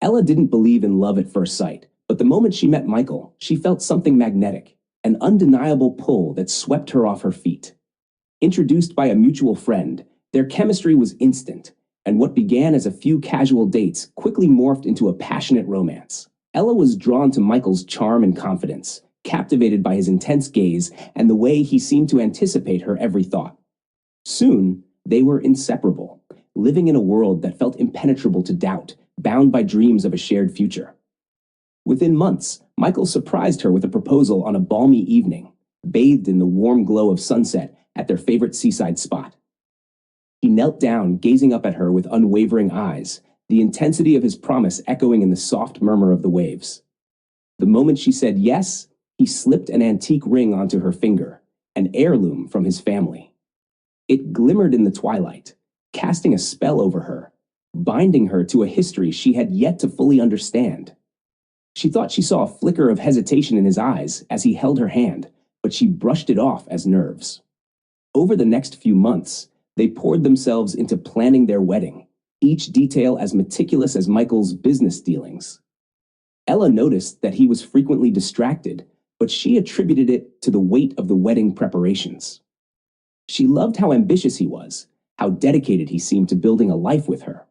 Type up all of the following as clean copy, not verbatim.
Ella didn't believe in love at first sight, but the moment she met Michael, she felt something magnetic, an undeniable pull that swept her off her feet. Introduced by a mutual friend, their chemistry was instant, and what began as a few casual dates quickly morphed into a passionate romance. Ella was drawn to Michael's charm and confidence, captivated by his intense gaze and the way he seemed to anticipate her every thought. Soon, they were inseparable, living in a world that felt impenetrable to doubt, bound by dreams of a shared future. Within months, Michael surprised her with a proposal on a balmy evening, bathed in the warm glow of sunset at their favorite seaside spot. He knelt down, gazing up at her with unwavering eyes, the intensity of his promise echoing in the soft murmur of the waves. The moment she said yes, he slipped an antique ring onto her finger, an heirloom from his family. It glimmered in the twilight, casting a spell over her, binding her to a history she had yet to fully understand. She thought she saw a flicker of hesitation in his eyes as he held her hand, but she brushed it off as nerves. Over the next few months, they poured themselves into planning their wedding, each detail as meticulous as Michael's business dealings. Ella noticed that he was frequently distracted, but she attributed it to the weight of the wedding preparations. She loved how ambitious he was, how dedicated he seemed to building a life with her.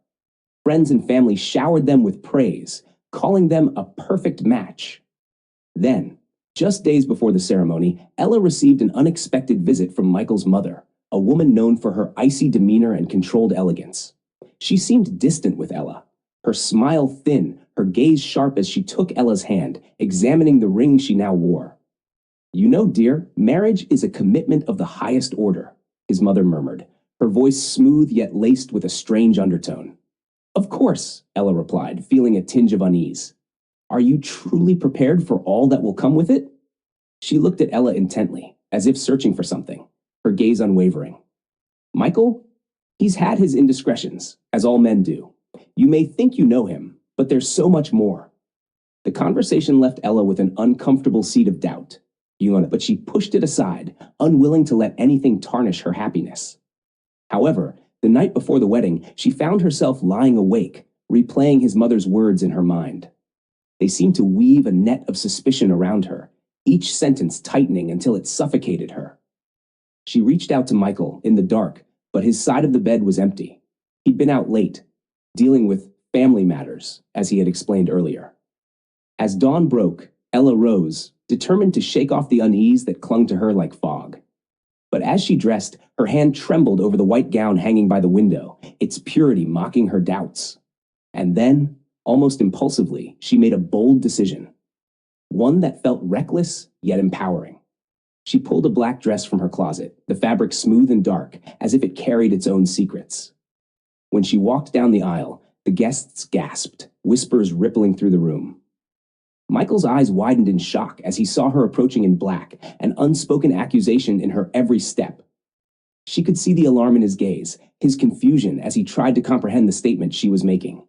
Friends and family showered them with praise, calling them a perfect match. Then, just days before the ceremony, Ella received an unexpected visit from Michael's mother, a woman known for her icy demeanor and controlled elegance. She seemed distant with Ella, her smile thin, her gaze sharp as she took Ella's hand, examining the ring she now wore. "You know, dear, marriage is a commitment of the highest order," his mother murmured, her voice smooth yet laced with a strange undertone. "Of course," Ella replied, feeling a tinge of unease. "Are you truly prepared for all that will come with it?" She looked at Ella intently, as if searching for something, her gaze unwavering. "Michael? He's had his indiscretions, as all men do. You may think you know him, but there's so much more." The conversation left Ella with an uncomfortable seed of doubt. But she pushed it aside, unwilling to let anything tarnish her happiness. However, the night before the wedding, she found herself lying awake, replaying his mother's words in her mind. They seemed to weave a net of suspicion around her, each sentence tightening until it suffocated her. She reached out to Michael in the dark, but his side of the bed was empty. He'd been out late, dealing with family matters, as he had explained earlier. As dawn broke, Ella rose, determined to shake off the unease that clung to her like fog. But as she dressed, her hand trembled over the white gown hanging by the window, its purity mocking her doubts. And then, almost impulsively, she made a bold decision. One that felt reckless, yet empowering. She pulled a black dress from her closet, the fabric smooth and dark, as if it carried its own secrets. When she walked down the aisle, the guests gasped, whispers rippling through the room. Michael's eyes widened in shock as he saw her approaching in black, an unspoken accusation in her every step. She could see the alarm in his gaze, his confusion as he tried to comprehend the statement she was making.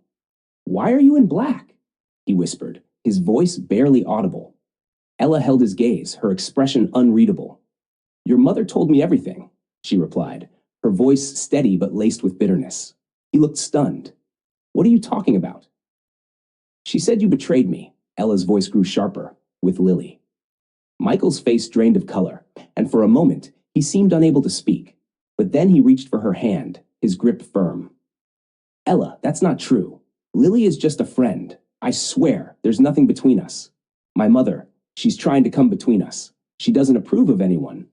"Why are you in black?" he whispered, his voice barely audible. Ella held his gaze, her expression unreadable. "Your mother told me everything," she replied, her voice steady but laced with bitterness. He looked stunned. "What are you talking about?" "She said you betrayed me." Ella's voice grew sharper, with Lily. Michael's face drained of color, and for a moment, he seemed unable to speak. But then he reached for her hand, his grip firm. "Ella, that's not true. Lily is just a friend. I swear, there's nothing between us. My mother, she's trying to come between us. She doesn't approve of anyone."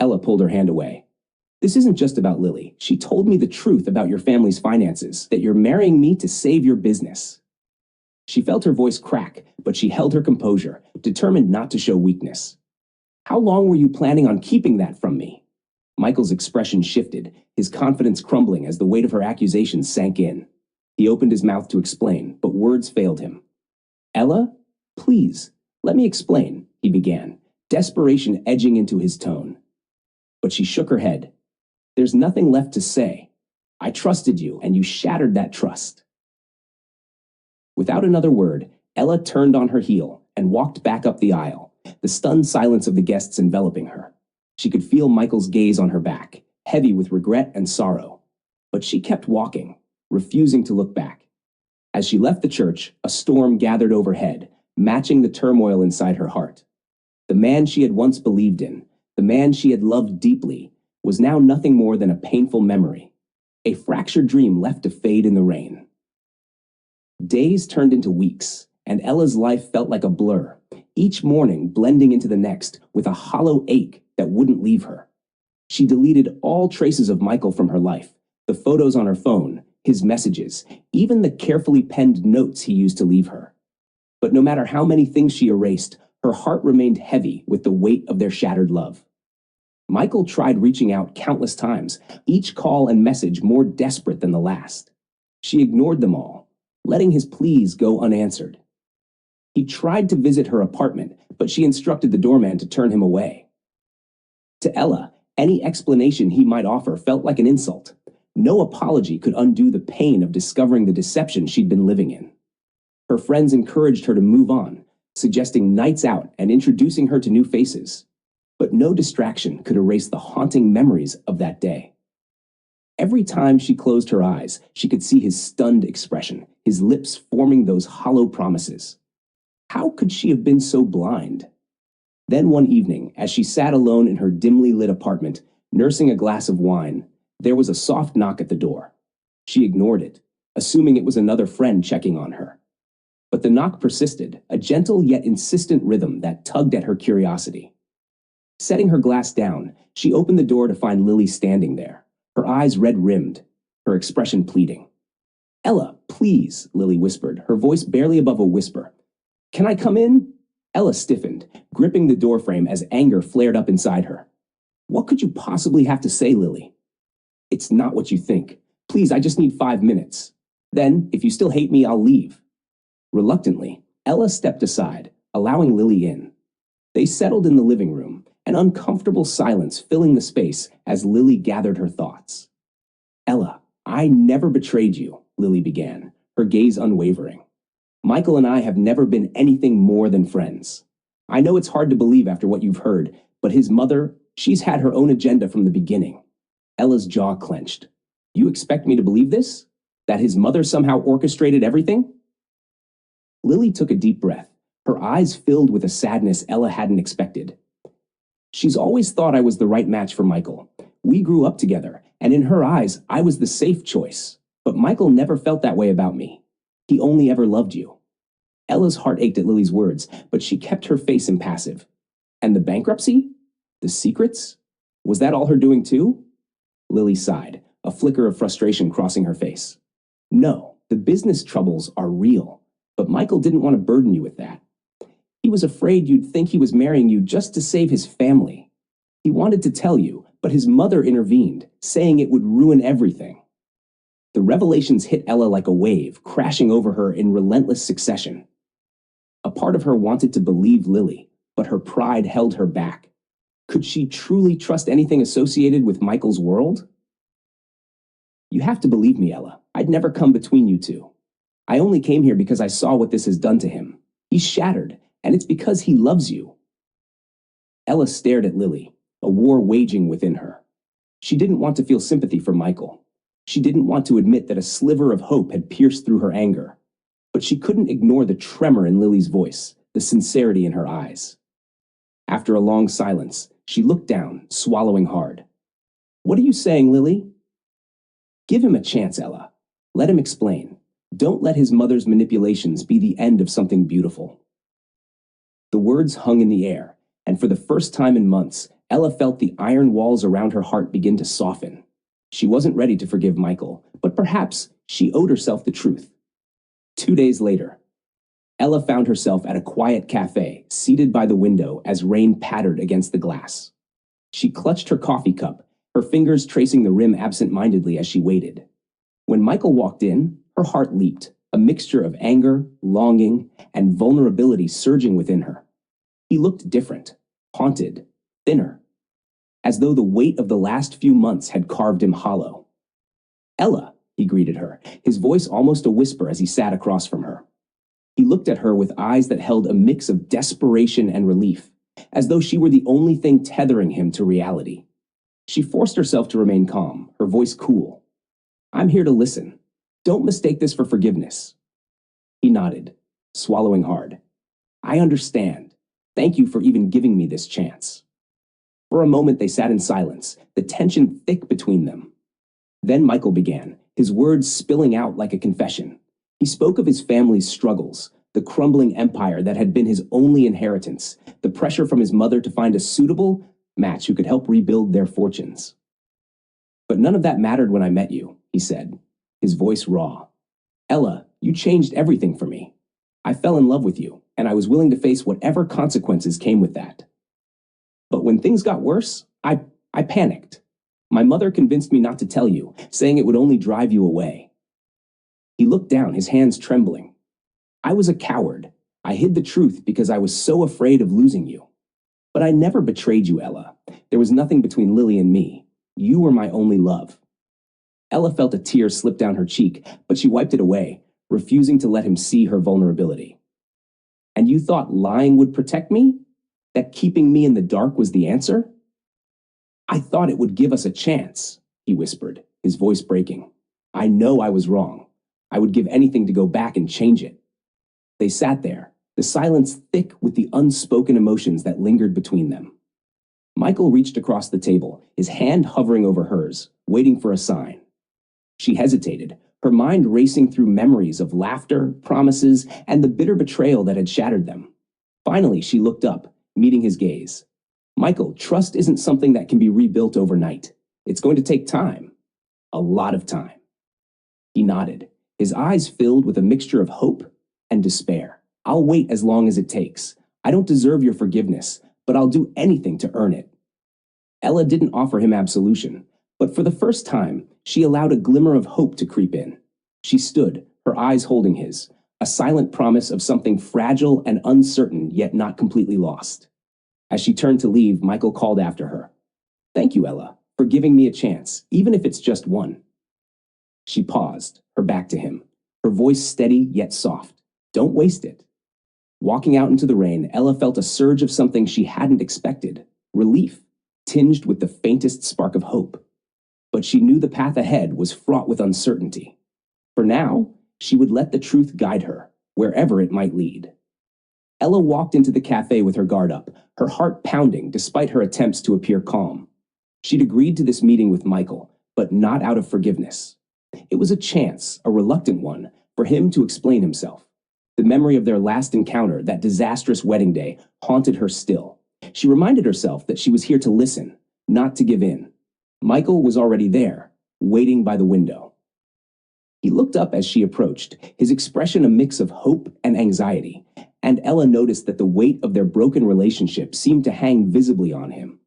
Ella pulled her hand away. "This isn't just about Lily. She told me the truth about your family's finances, that you're marrying me to save your business." She felt her voice crack, but she held her composure, determined not to show weakness. "How long were you planning on keeping that from me?" Michael's expression shifted, his confidence crumbling as the weight of her accusations sank in. He opened his mouth to explain, but words failed him. "Ella, please, let me explain," he began, desperation edging into his tone. But she shook her head. "There's nothing left to say. I trusted you, and you shattered that trust." Without another word, Ella turned on her heel and walked back up the aisle, the stunned silence of the guests enveloping her. She could feel Michael's gaze on her back, heavy with regret and sorrow. But she kept walking, refusing to look back. As she left the church, a storm gathered overhead, matching the turmoil inside her heart. The man she had once believed in, the man she had loved deeply, was now nothing more than a painful memory, a fractured dream left to fade in the rain. Days turned into weeks, and Ella's life felt like a blur, each morning blending into the next with a hollow ache that wouldn't leave her. She deleted all traces of Michael from her life, the photos on her phone, his messages, even the carefully penned notes he used to leave her. But no matter how many things she erased, her heart remained heavy with the weight of their shattered love. Michael tried reaching out countless times, each call and message more desperate than the last. She ignored them all, letting his pleas go unanswered. He tried to visit her apartment, but she instructed the doorman to turn him away. To Ella, any explanation he might offer felt like an insult. No apology could undo the pain of discovering the deception she'd been living in. Her friends encouraged her to move on, suggesting nights out and introducing her to new faces. But no distraction could erase the haunting memories of that day. Every time she closed her eyes, she could see his stunned expression, his lips forming those hollow promises. How could she have been so blind? Then one evening, as she sat alone in her dimly lit apartment, nursing a glass of wine, there was a soft knock at the door. She ignored it, assuming it was another friend checking on her. But the knock persisted, a gentle yet insistent rhythm that tugged at her curiosity. Setting her glass down, she opened the door to find Lily standing there, her eyes red-rimmed, her expression pleading. "Ella, please," Lily whispered, her voice barely above a whisper. "Can I come in?" Ella stiffened, gripping the doorframe as anger flared up inside her. "What could you possibly have to say, Lily?" "It's not what you think. Please, I just need 5 minutes. Then, if you still hate me, I'll leave." Reluctantly, Ella stepped aside, allowing Lily in. They settled in the living room, an uncomfortable silence filling the space as Lily gathered her thoughts. "Ella, I never betrayed you," Lily began, her gaze unwavering. "Michael and I have never been anything more than friends. I know it's hard to believe after what you've heard, but his mother, she's had her own agenda from the beginning." Ella's jaw clenched. "You expect me to believe this? That his mother somehow orchestrated everything?" Lily took a deep breath, her eyes filled with a sadness Ella hadn't expected. "She's always thought I was the right match for Michael. We grew up together, and in her eyes, I was the safe choice. But Michael never felt that way about me. He only ever loved you." Ella's heart ached at Lily's words, but she kept her face impassive. "And the bankruptcy? The secrets? Was that all her doing too?" Lily sighed, a flicker of frustration crossing her face. "No, the business troubles are real, but Michael didn't want to burden you with that. He was afraid you'd think he was marrying you just to save his family. He wanted to tell you, but his mother intervened, saying it would ruin everything." The revelations hit Ella like a wave, crashing over her in relentless succession. A part of her wanted to believe Lily, but her pride held her back. Could she truly trust anything associated with Michael's world? "You have to believe me, Ella. I'd never come between you two. I only came here because I saw what this has done to him. He's shattered, and it's because he loves you." Ella stared at Lily, a war waging within her. She didn't want to feel sympathy for Michael. She didn't want to admit that a sliver of hope had pierced through her anger. But she couldn't ignore the tremor in Lily's voice, the sincerity in her eyes. After a long silence, she looked down, swallowing hard. "What are you saying, Lily?" "Give him a chance, Ella. Let him explain. Don't let his mother's manipulations be the end of something beautiful." The words hung in the air, and for the first time in months, Ella felt the iron walls around her heart begin to soften. She wasn't ready to forgive Michael, but perhaps she owed herself the truth. 2 days later, Ella found herself at a quiet cafe, seated by the window as rain pattered against the glass. She clutched her coffee cup, her fingers tracing the rim absent-mindedly as she waited. When Michael walked in, her heart leaped, a mixture of anger, longing, and vulnerability surging within her. He looked different, haunted, thinner, as though the weight of the last few months had carved him hollow. "Ella," he greeted her, his voice almost a whisper as he sat across from her. He looked at her with eyes that held a mix of desperation and relief, as though she were the only thing tethering him to reality. She forced herself to remain calm, her voice cool. "I'm here to listen. Don't mistake this for forgiveness. He nodded, swallowing hard. I understand. Thank you for even giving me this chance. For a moment they sat in silence, the tension thick between them. Then Michael began, his words spilling out like a confession. He spoke of his family's struggles, the crumbling empire that had been his only inheritance, the pressure from his mother to find a suitable match who could help rebuild their fortunes. But none of that mattered when I met you, he said, his voice raw. Ella, you changed everything for me. I fell in love with you, and I was willing to face whatever consequences came with that. But when things got worse, I panicked. My mother convinced me not to tell you, saying it would only drive you away. He looked down, his hands trembling. I was a coward. I hid the truth because I was so afraid of losing you. But I never betrayed you, Ella. There was nothing between Lily and me. You were my only love. Ella felt a tear slip down her cheek, but she wiped it away, refusing to let him see her vulnerability. And you thought lying would protect me? That keeping me in the dark was the answer? I thought it would give us a chance, he whispered, his voice breaking. I know I was wrong. I would give anything to go back and change it. They sat there, the silence thick with the unspoken emotions that lingered between them. Michael reached across the table, his hand hovering over hers, waiting for a sign. She hesitated, her mind racing through memories of laughter, promises, and the bitter betrayal that had shattered them. Finally, she looked up, meeting his gaze. Michael, trust isn't something that can be rebuilt overnight. It's going to take time. A lot of time. He nodded, his eyes filled with a mixture of hope and despair. I'll wait as long as it takes. I don't deserve your forgiveness, but I'll do anything to earn it. Ella didn't offer him absolution, but for the first time, she allowed a glimmer of hope to creep in. She stood, her eyes holding his, a silent promise of something fragile and uncertain yet not completely lost. As she turned to leave, Michael called after her. Thank you, Ella, for giving me a chance, even if it's just one. She paused, her back to him, her voice steady yet soft. Don't waste it. Walking out into the rain, Ella felt a surge of something she hadn't expected, relief, tinged with the faintest spark of hope. But she knew the path ahead was fraught with uncertainty. For now, she would let the truth guide her, wherever it might lead. Ella walked into the cafe with her guard up, her heart pounding despite her attempts to appear calm. She'd agreed to this meeting with Michael, but not out of forgiveness. It was a chance, a reluctant one, for him to explain himself. The memory of their last encounter, that disastrous wedding day, haunted her still. She reminded herself that she was here to listen, not to give in. Michael was already there, waiting by the window. He looked up as she approached, his expression a mix of hope and anxiety, and Ella noticed that the weight of their broken relationship seemed to hang visibly on him.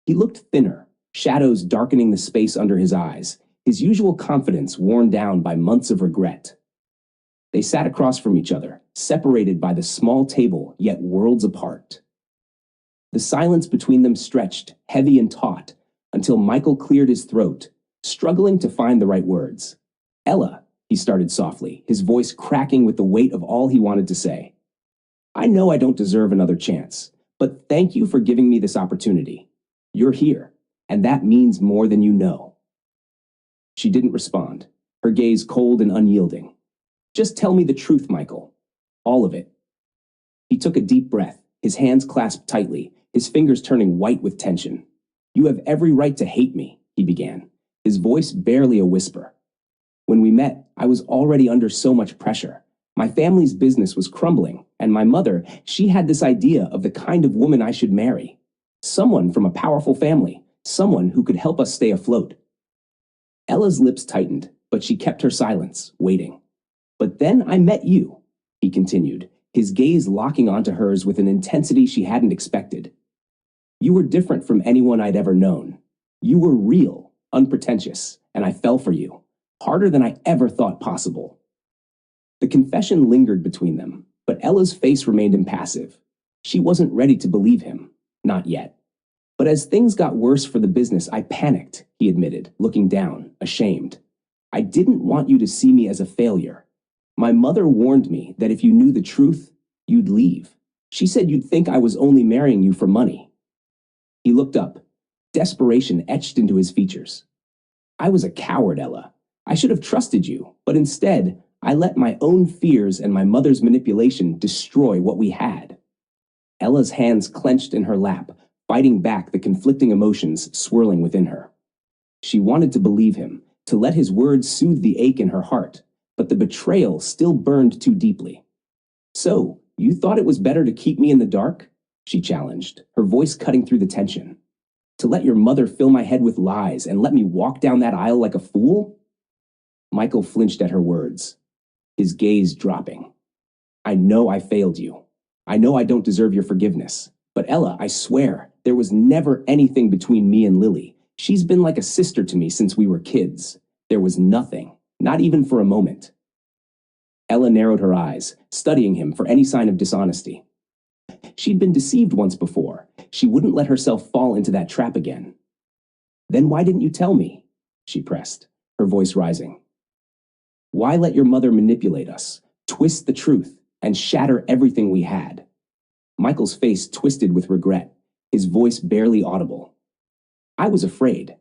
He looked thinner, shadows darkening the space under his eyes, his usual confidence worn down by months of regret. They sat across from each other, separated by the small table, yet worlds apart. The silence between them stretched, heavy and taut, until Michael cleared his throat, struggling to find the right words. Ella, he started softly, his voice cracking with the weight of all he wanted to say. I know I don't deserve another chance, but thank you for giving me this opportunity. You're here, and that means more than you know. She didn't respond, her gaze cold and unyielding. Just tell me the truth, Michael. All of it. He took a deep breath, his hands clasped tightly, his fingers turning white with tension. You have every right to hate me, he began, his voice barely a whisper. When we met, I was already under so much pressure. My family's business was crumbling, and my mother, she had this idea of the kind of woman I should marry. Someone from a powerful family, someone who could help us stay afloat. Ella's lips tightened, but she kept her silence, waiting. But then I met you, he continued, his gaze locking onto hers with an intensity she hadn't expected. You were different from anyone I'd ever known. You were real, unpretentious, and I fell for you, harder than I ever thought possible. The confession lingered between them, but Ella's face remained impassive. She wasn't ready to believe him, not yet. But as things got worse for the business, I panicked, he admitted, looking down, ashamed. I didn't want you to see me as a failure. My mother warned me that if you knew the truth, you'd leave. She said you'd think I was only marrying you for money. He looked up, desperation etched into his features. I was a coward, Ella. I should have trusted you, but instead, I let my own fears and my mother's manipulation destroy what we had. Ella's hands clenched in her lap, fighting back the conflicting emotions swirling within her. She wanted to believe him, to let his words soothe the ache in her heart, but the betrayal still burned too deeply. So, you thought it was better to keep me in the dark? She challenged, her voice cutting through the tension. To let your mother fill my head with lies and let me walk down that aisle like a fool? Michael flinched at her words, his gaze dropping. I know I failed you. I know I don't deserve your forgiveness. But Ella, I swear, there was never anything between me and Lily. She's been like a sister to me since we were kids. There was nothing, not even for a moment. Ella narrowed her eyes, studying him for any sign of dishonesty. She'd been deceived once before. She wouldn't let herself fall into that trap again. Then why didn't you tell me? She pressed, her voice rising. Why let your mother manipulate us, twist the truth, and shatter everything we had? Michael's face twisted with regret, his voice barely audible. I was afraid.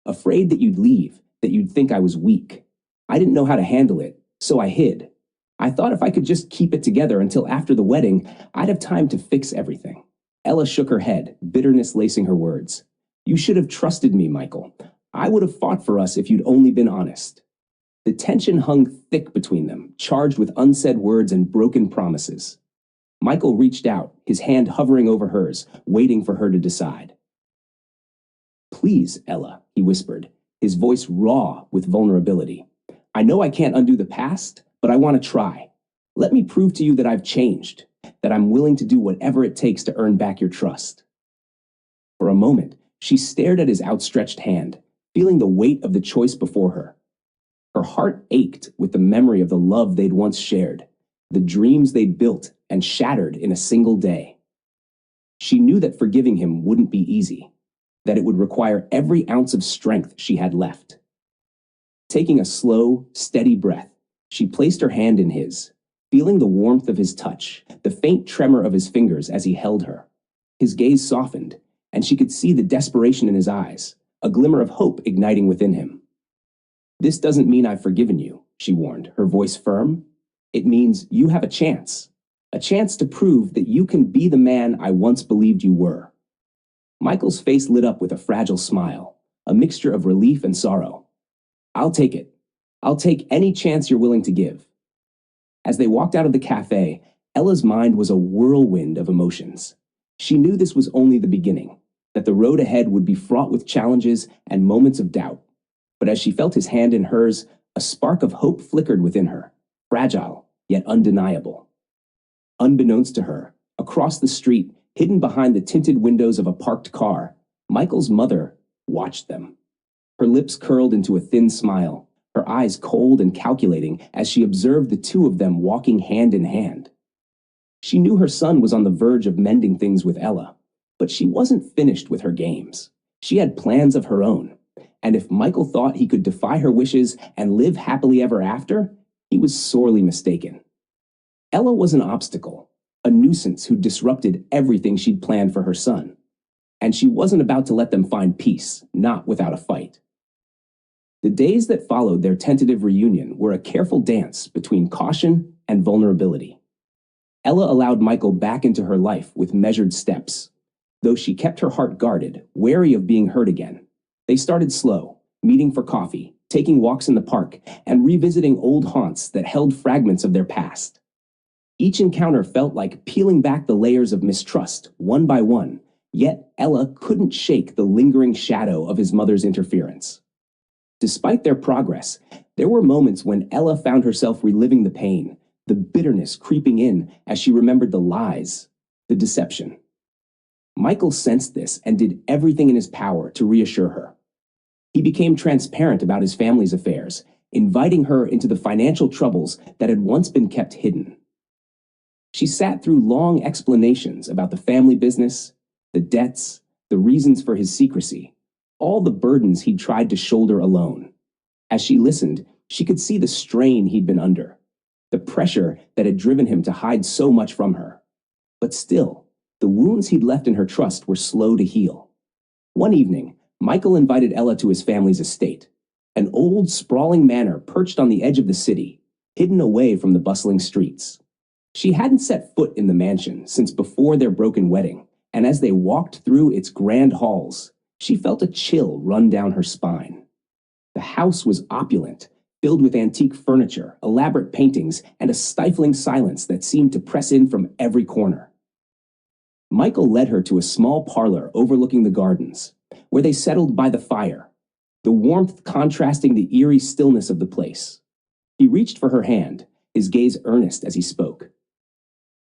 Afraid that you'd leave, that you'd think I was weak. I didn't know how to handle it, so I hid. I thought if I could just keep it together until after the wedding, I'd have time to fix everything. Ella shook her head, bitterness lacing her words. You should have trusted me, Michael. I would have fought for us if you'd only been honest. The tension hung thick between them, charged with unsaid words and broken promises. Michael reached out, his hand hovering over hers, waiting for her to decide. Please, Ella, he whispered, his voice raw with vulnerability. I know I can't undo the past, but I want to try. Let me prove to you that I've changed, that I'm willing to do whatever it takes to earn back your trust. For a moment, she stared at his outstretched hand, feeling the weight of the choice before her. Her heart ached with the memory of the love they'd once shared, the dreams they'd built and shattered in a single day. She knew that forgiving him wouldn't be easy, that it would require every ounce of strength she had left. Taking a slow, steady breath, she placed her hand in his, feeling the warmth of his touch, the faint tremor of his fingers as he held her. His gaze softened, and she could see the desperation in his eyes, a glimmer of hope igniting within him. This doesn't mean I've forgiven you, she warned, her voice firm. It means you have a chance to prove that you can be the man I once believed you were. Michael's face lit up with a fragile smile, a mixture of relief and sorrow. I'll take it. I'll take any chance you're willing to give. As they walked out of the cafe, Ella's mind was a whirlwind of emotions. She knew this was only the beginning, that the road ahead would be fraught with challenges and moments of doubt. But as she felt his hand in hers, a spark of hope flickered within her, fragile, yet undeniable. Unbeknownst to her, across the street, hidden behind the tinted windows of a parked car, Michael's mother watched them. Her lips curled into a thin smile, her eyes cold and calculating as she observed the two of them walking hand in hand. She knew her son was on the verge of mending things with Ella, but she wasn't finished with her games. She had plans of her own, and if Michael thought he could defy her wishes and live happily ever after, he was sorely mistaken. Ella was an obstacle, a nuisance who disrupted everything she'd planned for her son, and she wasn't about to let them find peace, not without a fight. The days that followed their tentative reunion were a careful dance between caution and vulnerability. Ella allowed Michael back into her life with measured steps, though she kept her heart guarded, wary of being hurt again. They started slow, meeting for coffee, taking walks in the park, and revisiting old haunts that held fragments of their past. Each encounter felt like peeling back the layers of mistrust, one by one, yet Ella couldn't shake the lingering shadow of his mother's interference. Despite their progress, there were moments when Ella found herself reliving the pain, the bitterness creeping in as she remembered the lies, the deception. Michael sensed this and did everything in his power to reassure her. He became transparent about his family's affairs, inviting her into the financial troubles that had once been kept hidden. She sat through long explanations about the family business, the debts, the reasons for his secrecy, all the burdens he'd tried to shoulder alone. As she listened, she could see the strain he'd been under, the pressure that had driven him to hide so much from her. But still, the wounds he'd left in her trust were slow to heal. One evening, Michael invited Ella to his family's estate, an old, sprawling manor perched on the edge of the city, hidden away from the bustling streets. She hadn't set foot in the mansion since before their broken wedding, and as they walked through its grand halls, she felt a chill run down her spine. The house was opulent, filled with antique furniture, elaborate paintings, and a stifling silence that seemed to press in from every corner. Michael led her to a small parlor overlooking the gardens, where they settled by the fire, the warmth contrasting the eerie stillness of the place. He reached for her hand, his gaze earnest as he spoke.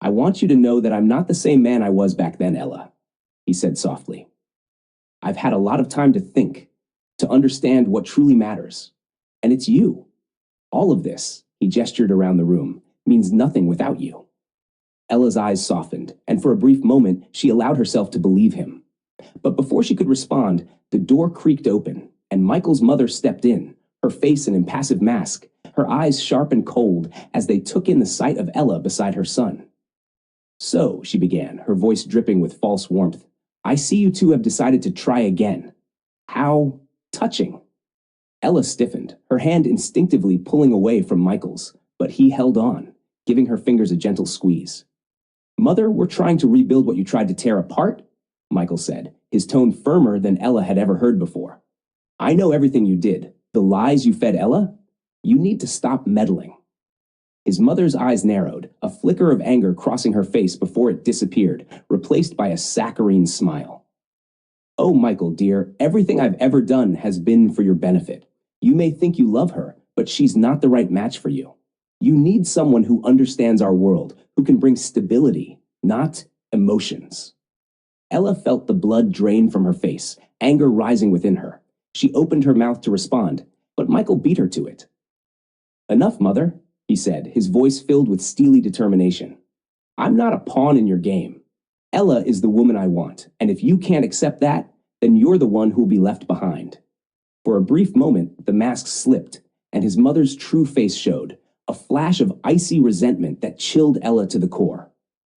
"I want you to know that I'm not the same man I was back then, Ella," he said softly. "I've had a lot of time to think, to understand what truly matters. And it's you. All of this," he gestured around the room, "means nothing without you." Ella's eyes softened, and for a brief moment she allowed herself to believe him. But before she could respond, the door creaked open, and Michael's mother stepped in, her face an impassive mask, her eyes sharp and cold as they took in the sight of Ella beside her son. "So," she began, her voice dripping with false warmth, "I see you two have decided to try again. How touching." Ella stiffened, her hand instinctively pulling away from Michael's, but he held on, giving her fingers a gentle squeeze. "Mother, we're trying to rebuild what you tried to tear apart," Michael said, his tone firmer than Ella had ever heard before. "I know everything you did, the lies you fed Ella. You need to stop meddling." His mother's eyes narrowed, a flicker of anger crossing her face before it disappeared, replaced by a saccharine smile. "Oh, Michael, dear, everything I've ever done has been for your benefit. You may think you love her, but she's not the right match for you. You need someone who understands our world, who can bring stability, not emotions." Ella felt the blood drain from her face, anger rising within her. She opened her mouth to respond, but Michael beat her to it. "Enough, Mother," he said, his voice filled with steely determination. "I'm not a pawn in your game. Ella is the woman I want, and if you can't accept that, then you're the one who'll be left behind." For a brief moment, the mask slipped, and his mother's true face showed, a flash of icy resentment that chilled Ella to the core.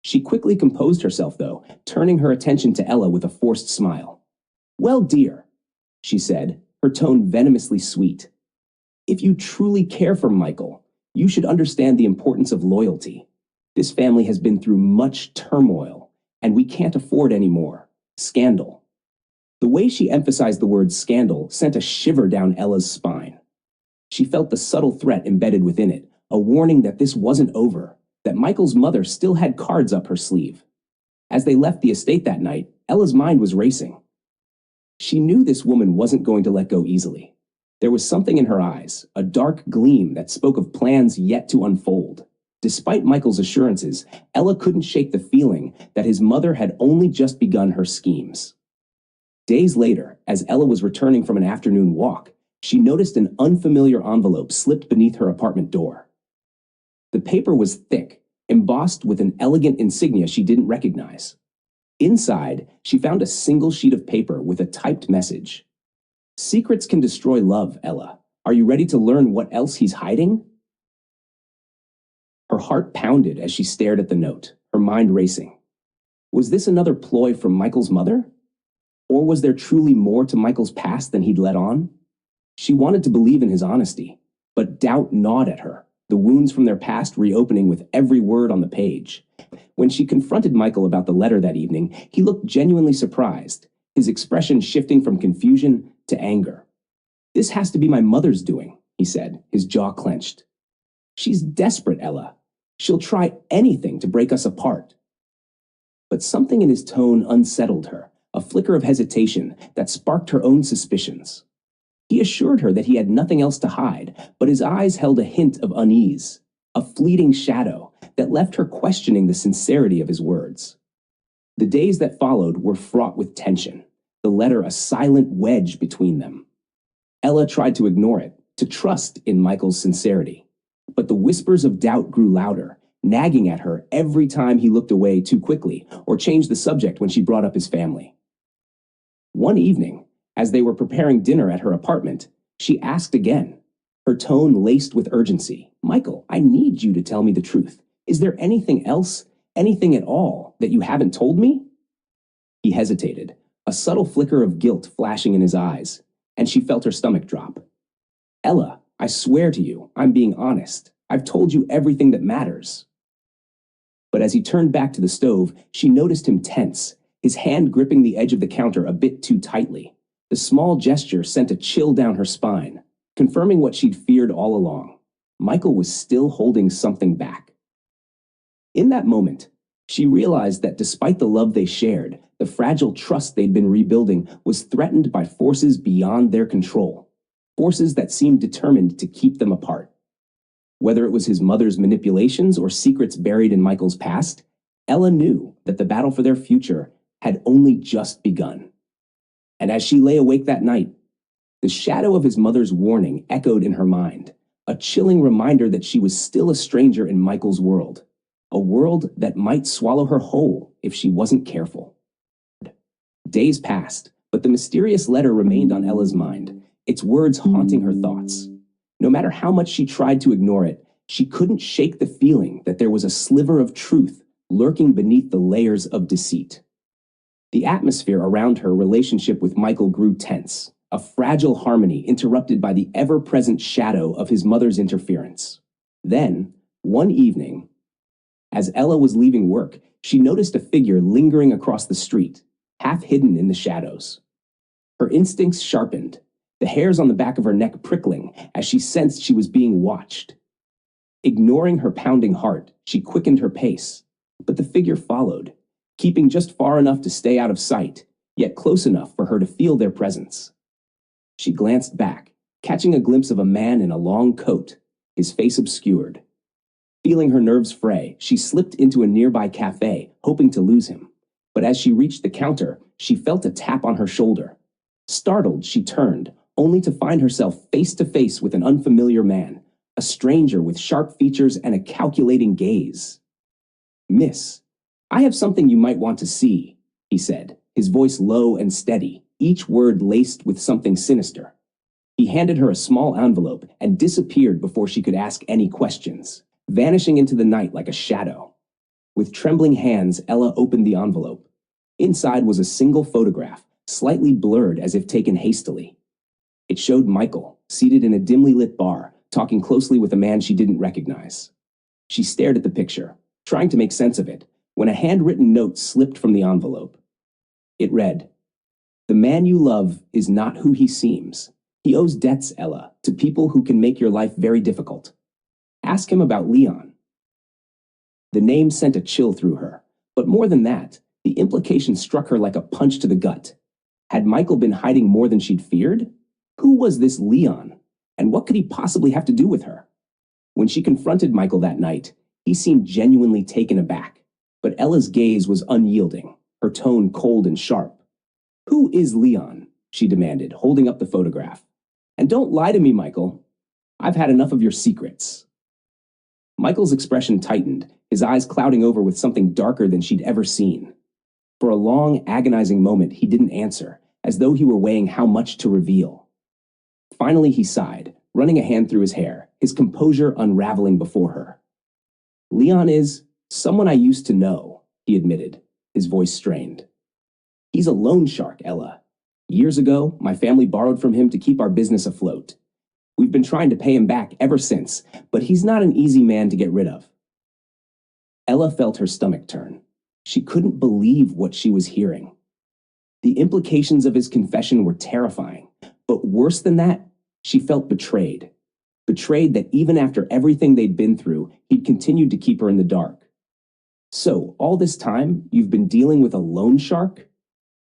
She quickly composed herself, though, turning her attention to Ella with a forced smile. "Well, dear," she said, her tone venomously sweet, "if you truly care for Michael, you should understand the importance of loyalty. This family has been through much turmoil, and we can't afford any more scandal." The way she emphasized the word scandal sent a shiver down Ella's spine. She felt the subtle threat embedded within it, a warning that this wasn't over, that Michael's mother still had cards up her sleeve. As they left the estate that night, Ella's mind was racing. She knew this woman wasn't going to let go easily. There was something in her eyes, a dark gleam that spoke of plans yet to unfold. Despite Michael's assurances, Ella couldn't shake the feeling that his mother had only just begun her schemes. Days later, as Ella was returning from an afternoon walk, she noticed an unfamiliar envelope slipped beneath her apartment door. The paper was thick, embossed with an elegant insignia she didn't recognize. Inside, she found a single sheet of paper with a typed message. "Secrets can destroy love, Ella. Are you ready to learn what else he's hiding?" Her heart pounded as she stared at the note, her mind racing. Was this another ploy from Michael's mother? Or was there truly more to Michael's past than he'd let on? She wanted to believe in his honesty, but doubt gnawed at her, the wounds from their past reopening with every word on the page. When she confronted Michael about the letter that evening, he looked genuinely surprised, his expression shifting from confusion to anger. "This has to be my mother's doing," he said, his jaw clenched. "She's desperate, Ella. She'll try anything to break us apart." But something in his tone unsettled her, a flicker of hesitation that sparked her own suspicions. He assured her that he had nothing else to hide, but his eyes held a hint of unease, a fleeting shadow that left her questioning the sincerity of his words. The days that followed were fraught with tension, the letter a silent wedge between them. Ella tried to ignore it, to trust in Michael's sincerity. But the whispers of doubt grew louder, nagging at her every time he looked away too quickly or changed the subject when she brought up his family. One evening, as they were preparing dinner at her apartment, she asked again, her tone laced with urgency. "Michael, I need you to tell me the truth. Is there anything else, anything at all, that you haven't told me?" He hesitated, a subtle flicker of guilt flashing in his eyes, and she felt her stomach drop. "Ella, I swear to you, I'm being honest. I've told you everything that matters." But as he turned back to the stove, she noticed him tense, his hand gripping the edge of the counter a bit too tightly. The small gesture sent a chill down her spine, confirming what she'd feared all along. Michael was still holding something back. In that moment, she realized that despite the love they shared, the fragile trust they'd been rebuilding was threatened by forces beyond their control, forces that seemed determined to keep them apart. Whether it was his mother's manipulations or secrets buried in Michael's past, Ella knew that the battle for their future had only just begun. And as she lay awake that night, the shadow of his mother's warning echoed in her mind, a chilling reminder that she was still a stranger in Michael's world, a world that might swallow her whole if she wasn't careful. Days passed, but the mysterious letter remained on Ella's mind, its words haunting her thoughts. No matter how much she tried to ignore it, she couldn't shake the feeling that there was a sliver of truth lurking beneath the layers of deceit. The atmosphere around her relationship with Michael grew tense, a fragile harmony interrupted by the ever-present shadow of his mother's interference. Then, one evening, as Ella was leaving work, she noticed a figure lingering across the street, half hidden in the shadows. Her instincts sharpened, the hairs on the back of her neck prickling as she sensed she was being watched. Ignoring her pounding heart, she quickened her pace, but the figure followed, keeping just far enough to stay out of sight, yet close enough for her to feel their presence. She glanced back, catching a glimpse of a man in a long coat, his face obscured. Feeling her nerves fray, she slipped into a nearby cafe, hoping to lose him. But as she reached the counter, she felt a tap on her shoulder. Startled, she turned, only to find herself face to face with an unfamiliar man, a stranger with sharp features and a calculating gaze. "Miss, I have something you might want to see," he said, his voice low and steady, each word laced with something sinister. He handed her a small envelope and disappeared before she could ask any questions, vanishing into the night like a shadow. With trembling hands, Ella opened the envelope. Inside was a single photograph, slightly blurred as if taken hastily. It showed Michael, seated in a dimly lit bar, talking closely with a man she didn't recognize. She stared at the picture, trying to make sense of it, when a handwritten note slipped from the envelope. It read, "The man you love is not who he seems. He owes debts, Ella, to people who can make your life very difficult. Ask him about Leon." The name sent a chill through her, but more than that, the implication struck her like a punch to the gut. Had Michael been hiding more than she'd feared? Who was this Leon, and what could he possibly have to do with her? When she confronted Michael that night, he seemed genuinely taken aback, but Ella's gaze was unyielding, her tone cold and sharp. "Who is Leon?" she demanded, holding up the photograph. "And don't lie to me, Michael. I've had enough of your secrets." Michael's expression tightened, his eyes clouding over with something darker than she'd ever seen. For a long, agonizing moment, he didn't answer, as though he were weighing how much to reveal. Finally, he sighed, running a hand through his hair, his composure unraveling before her. "Leon is someone I used to know," he admitted, his voice strained. "He's a loan shark, Ella. Years ago, my family borrowed from him to keep our business afloat. We've been trying to pay him back ever since, but he's not an easy man to get rid of." Ella felt her stomach turn. She couldn't believe what she was hearing. The implications of his confession were terrifying, but worse than that, she felt betrayed. Betrayed that even after everything they'd been through, he'd continued to keep her in the dark. "So, all this time, you've been dealing with a loan shark?"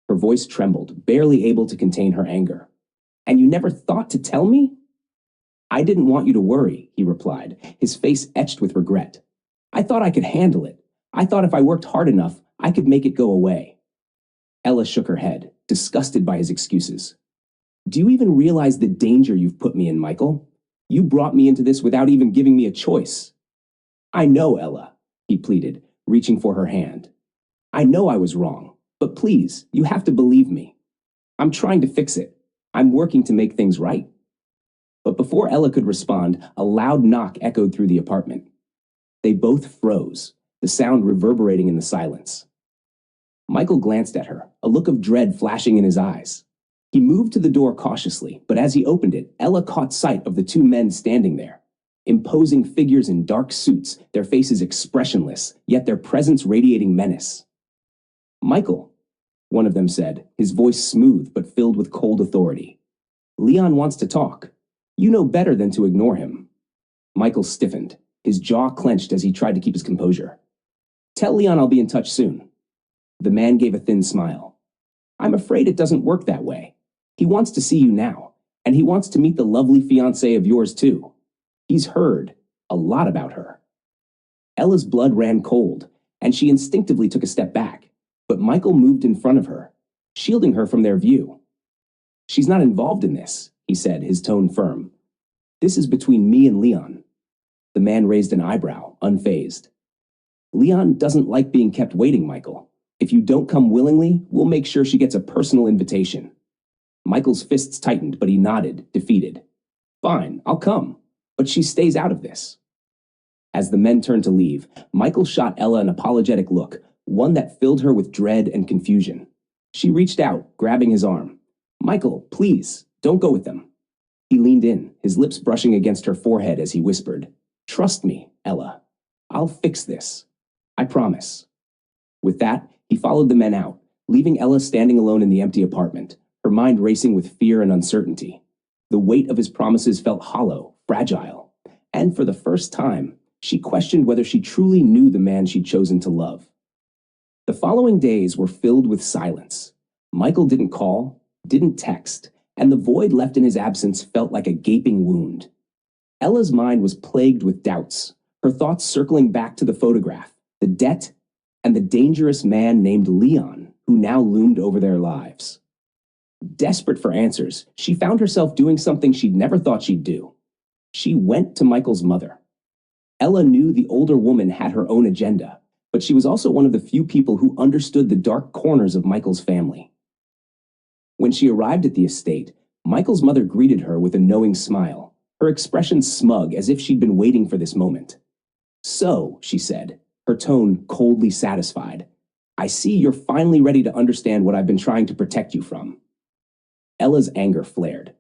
Her voice trembled, barely able to contain her anger. "And you never thought to tell me?" "I didn't want you to worry," he replied, his face etched with regret. "I thought I could handle it. I thought if I worked hard enough, I could make it go away." Ella shook her head, disgusted by his excuses. "Do you even realize the danger you've put me in, Michael? You brought me into this without even giving me a choice." "I know, Ella," he pleaded, reaching for her hand. "I know I was wrong, but please, you have to believe me. I'm trying to fix it. I'm working to make things right." But before Ella could respond, a loud knock echoed through the apartment. They both froze, the sound reverberating in the silence. Michael glanced at her, a look of dread flashing in his eyes. He moved to the door cautiously, but as he opened it, Ella caught sight of the two men standing there. imposing figures in dark suits, their faces expressionless, yet their presence radiating menace. "Michael," one of them said, his voice smooth but filled with cold authority. "Leon wants to talk. You know better than to ignore him." Michael stiffened, his jaw clenched as he tried to keep his composure. "Tell Leon I'll be in touch soon." The man gave a thin smile. "I'm afraid it doesn't work that way. He wants to see you now, and he wants to meet the lovely fiancée of yours too. He's heard a lot about her." Ella's blood ran cold, and she instinctively took a step back, but Michael moved in front of her, shielding her from their view. "She's not involved in this," he said, his tone firm. "This is between me and Leon." The man raised an eyebrow, unfazed. "Leon doesn't like being kept waiting, Michael. If you don't come willingly, we'll make sure she gets a personal invitation." Michael's fists tightened, but he nodded, defeated. "Fine, I'll come, but she stays out of this." As the men turned to leave, Michael shot Ella an apologetic look, one that filled her with dread and confusion. She reached out, grabbing his arm. "Michael, please, don't go with them." He leaned in, his lips brushing against her forehead as he whispered, "Trust me, Ella. I'll fix this. I promise." With that, he followed the men out, leaving Ella standing alone in the empty apartment, her mind racing with fear and uncertainty. The weight of his promises felt hollow, fragile, and for the first time, she questioned whether she truly knew the man she'd chosen to love. The following days were filled with silence. Michael didn't call, didn't text, and the void left in his absence felt like a gaping wound. Ella's mind was plagued with doubts, her thoughts circling back to the photograph, the debt, and the dangerous man named Leon, who now loomed over their lives. Desperate for answers, she found herself doing something she'd never thought she'd do. She went to Michael's mother. Ella knew the older woman had her own agenda, but she was also one of the few people who understood the dark corners of Michael's family. When she arrived at the estate, Michael's mother greeted her with a knowing smile, her expression smug as if she'd been waiting for this moment. "So," she said, her tone coldly satisfied, "I see you're finally ready to understand what I've been trying to protect you from." Ella's anger flared.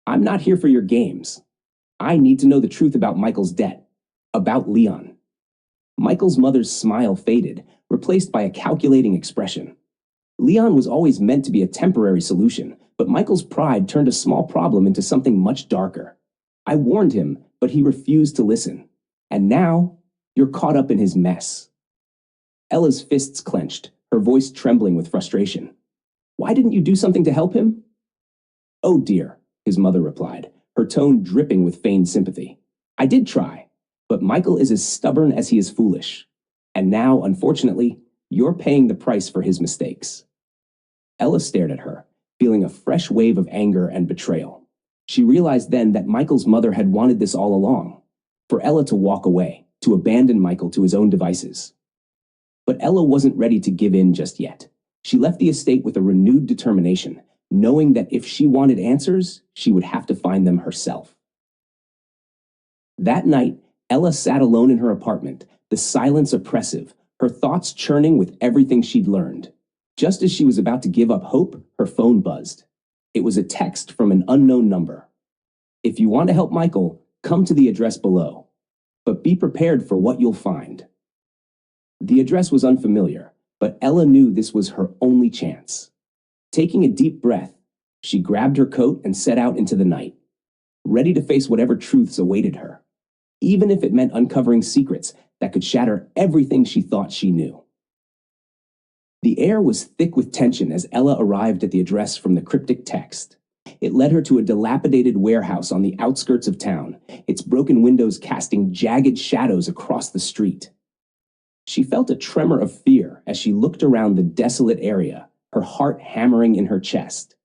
"I'm not here for your games. I need to know the truth about Michael's debt, about Leon." Michael's mother's smile faded, replaced by a calculating expression. Leon was always meant to be a temporary solution, but Michael's pride turned a small problem into something much darker. "I warned him, but he refused to listen. And now, you're caught up in his mess." Ella's fists clenched, her voice trembling with frustration. "Why didn't you do something to help him?" "Oh dear," his mother replied, her tone dripping with feigned sympathy. "I did try, but Michael is as stubborn as he is foolish. And now, unfortunately, you're paying the price for his mistakes." Ella stared at her, feeling a fresh wave of anger and betrayal. She realized then that Michael's mother had wanted this all along, for Ella to walk away, to abandon Michael to his own devices. But Ella wasn't ready to give in just yet. She left the estate with a renewed determination, knowing that if she wanted answers, she would have to find them herself. That night, Ella sat alone in her apartment, the silence oppressive, her thoughts churning with everything she'd learned. Just as she was about to give up hope, her phone buzzed. It was a text from an unknown number. "If you want to help Michael, come to the address below. But be prepared for what you'll find." The address was unfamiliar, but Ella knew this was her only chance. Taking a deep breath, she grabbed her coat and set out into the night, ready to face whatever truths awaited her, even if it meant uncovering secrets that could shatter everything she thought she knew. The air was thick with tension as Ella arrived at the address from the cryptic text. It led her to a dilapidated warehouse on the outskirts of town, its broken windows casting jagged shadows across the street. She felt a tremor of fear as she looked around the desolate area, her heart hammering in her chest.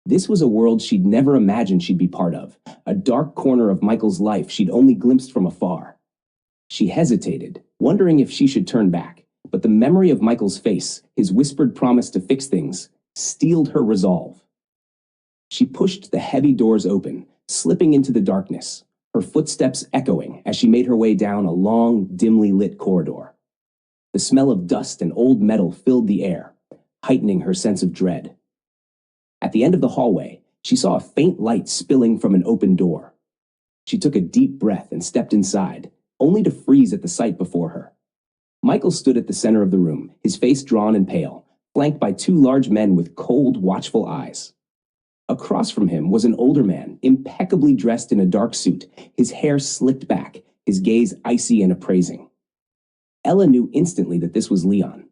This was a world she'd never imagined she'd be part of, a dark corner of Michael's life she'd only glimpsed from afar. She hesitated, wondering if she should turn back, but the memory of Michael's face, his whispered promise to fix things, steeled her resolve. She pushed the heavy doors open, slipping into the darkness, her footsteps echoing as she made her way down a long, dimly lit corridor. The smell of dust and old metal filled the air, heightening her sense of dread. At the end of the hallway, she saw a faint light spilling from an open door. She took a deep breath and stepped inside, only to freeze at the sight before her. Michael stood at the center of the room, his face drawn and pale, flanked by two large men with cold, watchful eyes. Across from him was an older man, impeccably dressed in a dark suit, his hair slicked back, his gaze icy and appraising. Ella knew instantly that this was Leon.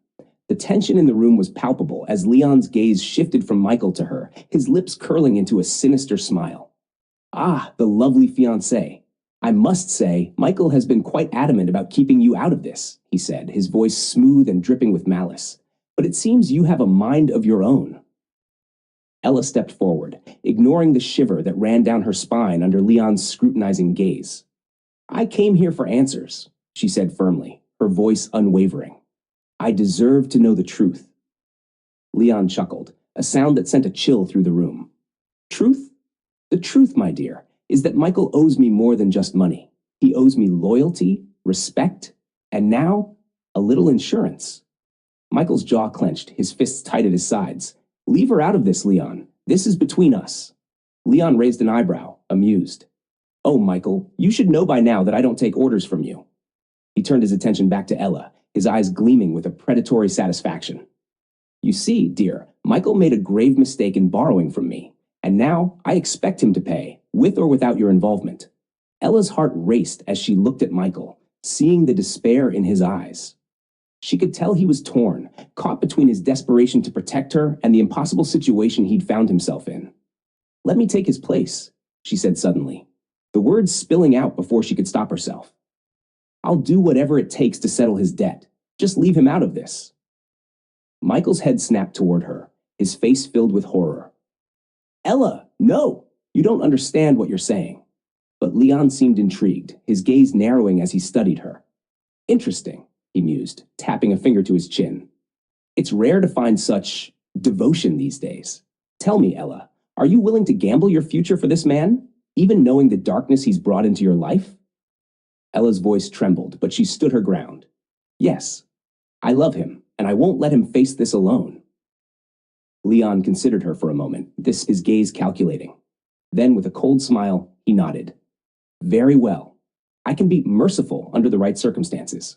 The tension in the room was palpable as Leon's gaze shifted from Michael to her, his lips curling into a sinister smile. Ah, the lovely fiancée. I must say, Michael has been quite adamant about keeping you out of this, he said, his voice smooth and dripping with malice. But it seems you have a mind of your own. Ella stepped forward, ignoring the shiver that ran down her spine under Leon's scrutinizing gaze. I came here for answers, she said firmly, her voice unwavering. I deserve to know the truth. Leon chuckled, a sound that sent a chill through the room. Truth? The truth, my dear, is that Michael owes me more than just money. He owes me loyalty, respect, and now, a little insurance. Michael's jaw clenched, his fists tight at his sides. Leave her out of this, Leon. This is between us. Leon raised an eyebrow, amused. Oh, Michael, you should know by now that I don't take orders from you. He turned his attention back to Ella, his eyes gleaming with a predatory satisfaction. You see, dear, Michael made a grave mistake in borrowing from me, and now I expect him to pay, with or without your involvement. Ella's heart raced as she looked at Michael, seeing the despair in his eyes. She could tell he was torn, caught between his desperation to protect her and the impossible situation he'd found himself in. Let me take his place, she said suddenly, the words spilling out before she could stop herself. I'll do whatever it takes to settle his debt. Just leave him out of this. Michael's head snapped toward her, his face filled with horror. Ella, no! You don't understand what you're saying. But Leon seemed intrigued, his gaze narrowing as he studied her. Interesting, he mused, tapping a finger to his chin. It's rare to find such devotion these days. Tell me, Ella, are you willing to gamble your future for this man, even knowing the darkness he's brought into your life? Ella's voice trembled, but she stood her ground. Yes, I love him, and I won't let him face this alone. Leon considered her for a moment, his gaze calculating. Then, with a cold smile, he nodded. Very well. I can be merciful under the right circumstances.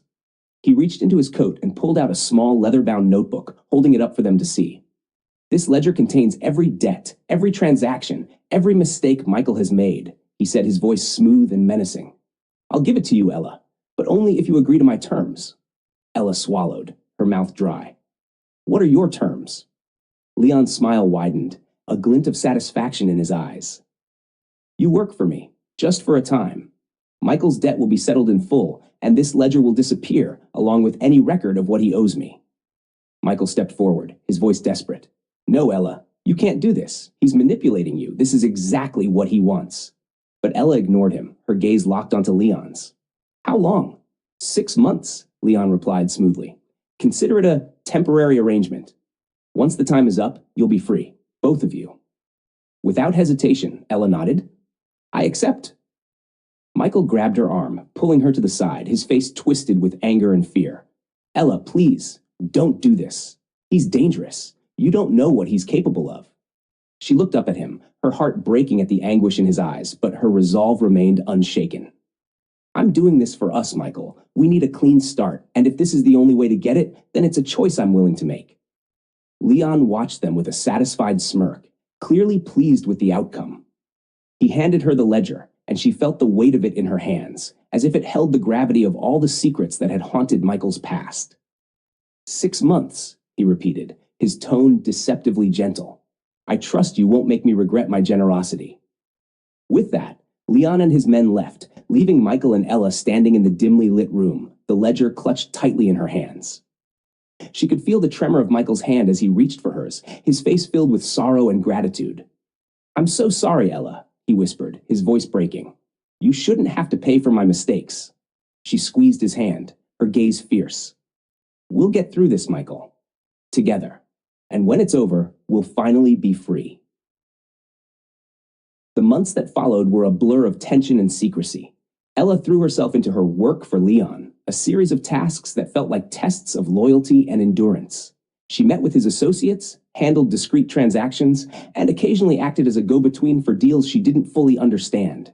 He reached into his coat and pulled out a small leather-bound notebook, holding it up for them to see. This ledger contains every debt, every transaction, every mistake Michael has made, he said, his voice smooth and menacing. I'll give it to you, Ella, but only if you agree to my terms. Ella swallowed, her mouth dry. What are your terms? Leon's smile widened, a glint of satisfaction in his eyes. You work for me, just for a time. Michael's debt will be settled in full, and this ledger will disappear, along with any record of what he owes me. Michael stepped forward, his voice desperate. No, Ella, you can't do this. He's manipulating you. This is exactly what he wants. But Ella ignored him, her gaze locked onto Leon's. How long? 6 months, Leon replied smoothly. Consider it a temporary arrangement. Once the time is up, you'll be free, both of you. Without hesitation, Ella nodded. I accept. Michael grabbed her arm, pulling her to the side, his face twisted with anger and fear. Ella, please, don't do this. He's dangerous. You don't know what he's capable of. She looked up at him, her heart breaking at the anguish in his eyes, but her resolve remained unshaken. I'm doing this for us, Michael. We need a clean start, and if this is the only way to get it, then it's a choice I'm willing to make. Leon watched them with a satisfied smirk, clearly pleased with the outcome. He handed her the ledger, and she felt the weight of it in her hands, as if it held the gravity of all the secrets that had haunted Michael's past. 6 months, he repeated, his tone deceptively gentle. I trust you won't make me regret my generosity. With that, Leon and his men left, leaving Michael and Ella standing in the dimly lit room, the ledger clutched tightly in her hands. She could feel the tremor of Michael's hand as he reached for hers, his face filled with sorrow and gratitude. I'm so sorry, Ella, he whispered, his voice breaking. You shouldn't have to pay for my mistakes. She squeezed his hand, her gaze fierce. We'll get through this, Michael. Together. And when it's over, we'll finally be free. The months that followed were a blur of tension and secrecy. Ella threw herself into her work for Leon, a series of tasks that felt like tests of loyalty and endurance. She met with his associates, handled discreet transactions, and occasionally acted as a go-between for deals she didn't fully understand.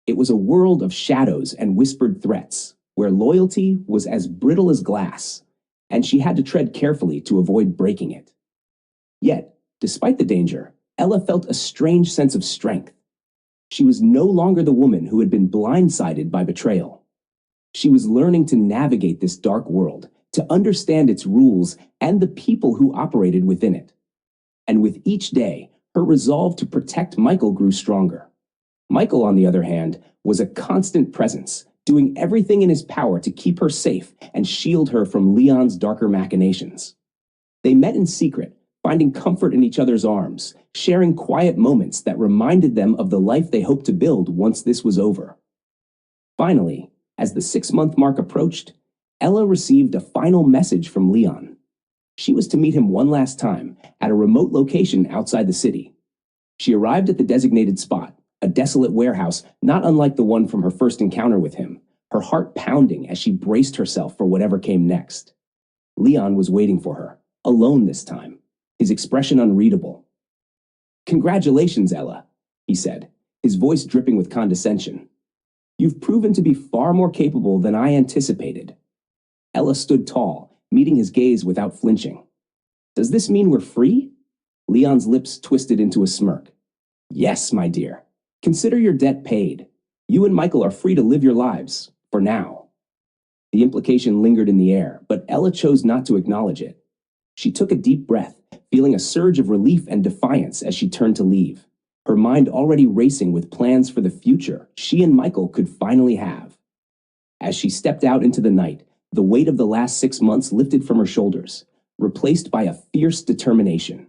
It was a world of shadows and whispered threats, where loyalty was as brittle as glass, and she had to tread carefully to avoid breaking it. Yet, despite the danger, Ella felt a strange sense of strength. She was no longer the woman who had been blindsided by betrayal. She was learning to navigate this dark world, to understand its rules and the people who operated within it. And with each day, her resolve to protect Michael grew stronger. Michael, on the other hand, was a constant presence, doing everything in his power to keep her safe and shield her from Leon's darker machinations. They met in secret, finding comfort in each other's arms, sharing quiet moments that reminded them of the life they hoped to build once this was over. Finally, as the 6-month mark approached, Ella received a final message from Leon. She was to meet him one last time at a remote location outside the city. She arrived at the designated spot, a desolate warehouse not unlike the one from her first encounter with him, her heart pounding as she braced herself for whatever came next. Leon was waiting for her, alone this time, his expression unreadable. "Congratulations, Ella," he said, his voice dripping with condescension. "You've proven to be far more capable than I anticipated." Ella stood tall, meeting his gaze without flinching. "Does this mean we're free?" Leon's lips twisted into a smirk. "Yes, my dear. Consider your debt paid. You and Michael are free to live your lives, for now." The implication lingered in the air, but Ella chose not to acknowledge it. She took a deep breath, feeling a surge of relief and defiance as she turned to leave, her mind already racing with plans for the future she and Michael could finally have. As she stepped out into the night, the weight of the last 6 months lifted from her shoulders, replaced by a fierce determination.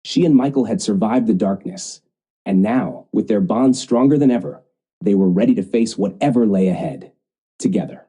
She and Michael had survived the darkness, and now, with their bond stronger than ever, they were ready to face whatever lay ahead, together.